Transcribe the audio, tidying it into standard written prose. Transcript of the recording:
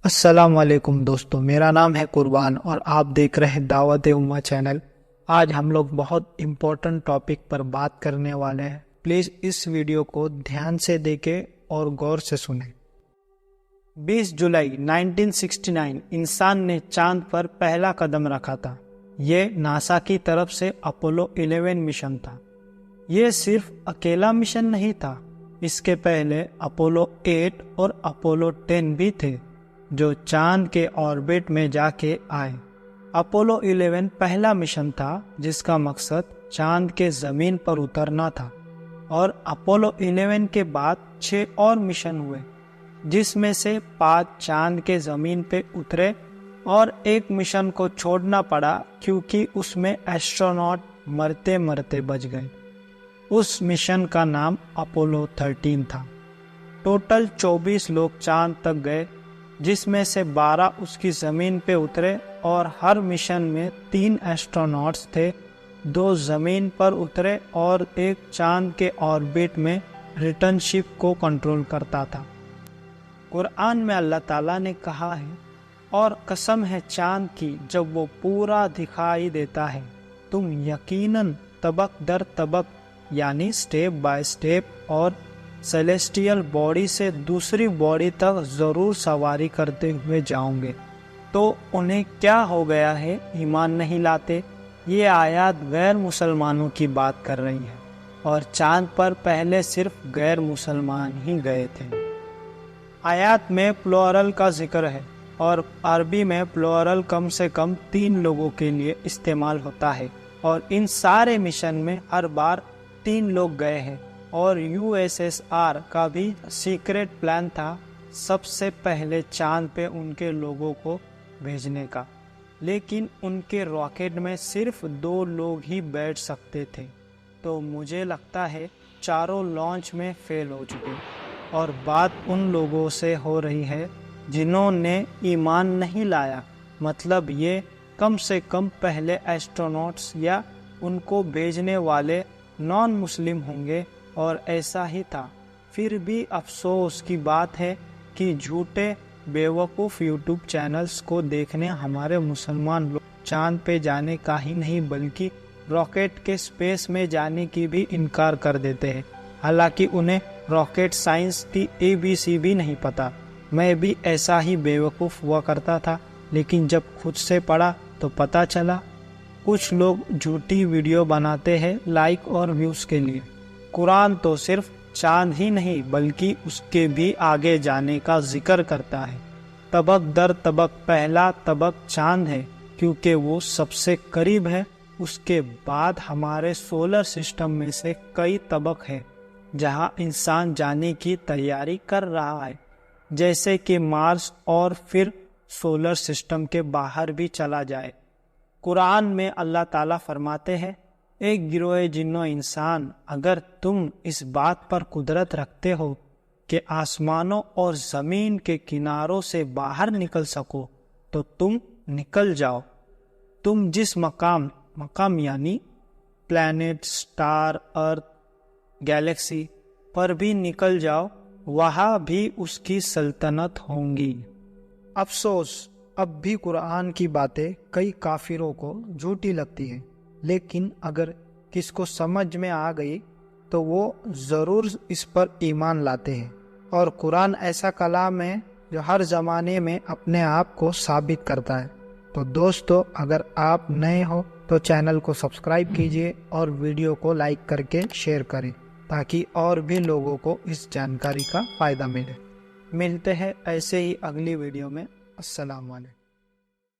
السلام علیکم دوستو، میرا نام ہے قربان اور آپ دیکھ رہے ہیں دعوت امہ چینل۔ آج ہم لوگ بہت امپورٹنٹ ٹاپک پر بات کرنے والے ہیں۔ پلیز اس ویڈیو کو دھیان سے دیکھیں اور غور سے سنیں۔ 20 جولائی 1969 انسان نے چاند پر پہلا قدم رکھا تھا۔ یہ ناسا کی طرف سے اپولو 11 مشن تھا۔ یہ صرف اکیلا مشن نہیں تھا، اس کے پہلے اپولو 8 اور اپولو 10 بھی تھے جو چاند کے آربٹ میں جا کے آئے۔ اپولو 11 پہلا مشن تھا جس کا مقصد چاند کے زمین پر اترنا تھا، اور اپولو 11 کے بعد 6 اور مشن ہوئے جس میں سے 5 چاند کے زمین پہ اترے اور ایک مشن کو چھوڑنا پڑا کیونکہ اس میں ایسٹروناٹ مرتے مرتے بچ گئے۔ اس مشن کا نام اپولو 13 تھا۔ ٹوٹل 24 لوگ چاند تک گئے جس میں سے 12 اس کی زمین پہ اترے، اور ہر مشن میں 3 ایسٹروناٹس تھے، 2 زمین پر اترے اور ایک چاند کے آربٹ میں ریٹرن شپ کو کنٹرول کرتا تھا۔ قرآن میں اللہ تعالیٰ نے کہا ہے، اور قسم ہے چاند کی جب وہ پورا دکھائی دیتا ہے، تم یقیناً طبق در طبق یعنی سٹیپ بائی سٹیپ اور سیلیسٹیل باڈی سے دوسری باڈی تک ضرور سواری کرتے ہوئے جاؤں گے۔ تو انہیں کیا ہو گیا ہے، ایمان نہیں لاتے؟ یہ آیات غیر مسلمانوں کی بات کر رہی ہے، اور چاند پر پہلے صرف غیر مسلمان ہی گئے تھے۔ آیات میں پلورل کا ذکر ہے، اور عربی میں پلورل کم سے کم 3 لوگوں کے لیے استعمال ہوتا ہے، اور ان سارے مشن میں ہر بار 3 لوگ گئے ہیں۔ اور USSR کا بھی سیکرٹ پلان تھا سب سے پہلے چاند پہ ان کے لوگوں کو بھیجنے کا، لیکن ان کے راکٹ میں صرف 2 لوگ ہی بیٹھ سکتے تھے، تو مجھے لگتا ہے چاروں لانچ میں فیل ہو چکے۔ اور بات ان لوگوں سے ہو رہی ہے جنہوں نے ایمان نہیں لایا، مطلب یہ کم سے کم پہلے ایسٹروناٹس یا ان کو بھیجنے والے نان مسلم ہوں گے، اور ایسا ہی تھا۔ پھر بھی افسوس کی بات ہے کہ جھوٹے بیوقوف یوٹیوب چینلز کو دیکھنے ہمارے مسلمان لوگ چاند پہ جانے کا ہی نہیں بلکہ راکٹ کے سپیس میں جانے کی بھی انکار کر دیتے ہیں، حالانکہ انہیں راکٹ سائنس کی ABC بھی نہیں پتا۔ میں بھی ایسا ہی بیوقوف ہوا کرتا تھا، لیکن جب خود سے پڑھا تو پتہ چلا کچھ لوگ جھوٹی ویڈیو بناتے ہیں لائک اور ویوز کے لیے۔ قرآن تو صرف چاند ہی نہیں بلکہ اس کے بھی آگے جانے کا ذکر کرتا ہے۔ طبق در طبق پہلا طبق چاند ہے کیونکہ وہ سب سے قریب ہے، اس کے بعد ہمارے سولر سسٹم میں سے کئی طبق ہے جہاں انسان جانے کی تیاری کر رہا ہے، جیسے کہ مارس، اور پھر سولر سسٹم کے باہر بھی چلا جائے۔ قرآن میں اللہ تعالیٰ فرماتے ہیں، ایک گروہ جن و انسان، اگر تم اس بات پر قدرت رکھتے ہو کہ آسمانوں اور زمین کے کناروں سے باہر نکل سکو تو تم نکل جاؤ۔ تم جس مقام یعنی پلانٹ، سٹار، ارتھ، گیلیکسی پر بھی نکل جاؤ، وہاں بھی اس کی سلطنت ہوں گی۔ افسوس، اب بھی قرآن کی باتیں کئی کافروں کو جھوٹی لگتی ہیں، لیکن اگر کس کو سمجھ میں آ گئی تو وہ ضرور اس پر ایمان لاتے ہیں۔ اور قرآن ایسا کلام ہے جو ہر زمانے میں اپنے آپ کو ثابت کرتا ہے۔ تو دوستو، اگر آپ نئے ہو تو چینل کو سبسکرائب کیجئے اور ویڈیو کو لائک کر کے شیئر کریں تاکہ اور بھی لوگوں کو اس جانکاری کا فائدہ ملے۔ ملتے ہیں ایسے ہی اگلی ویڈیو میں۔ السلام علیکم۔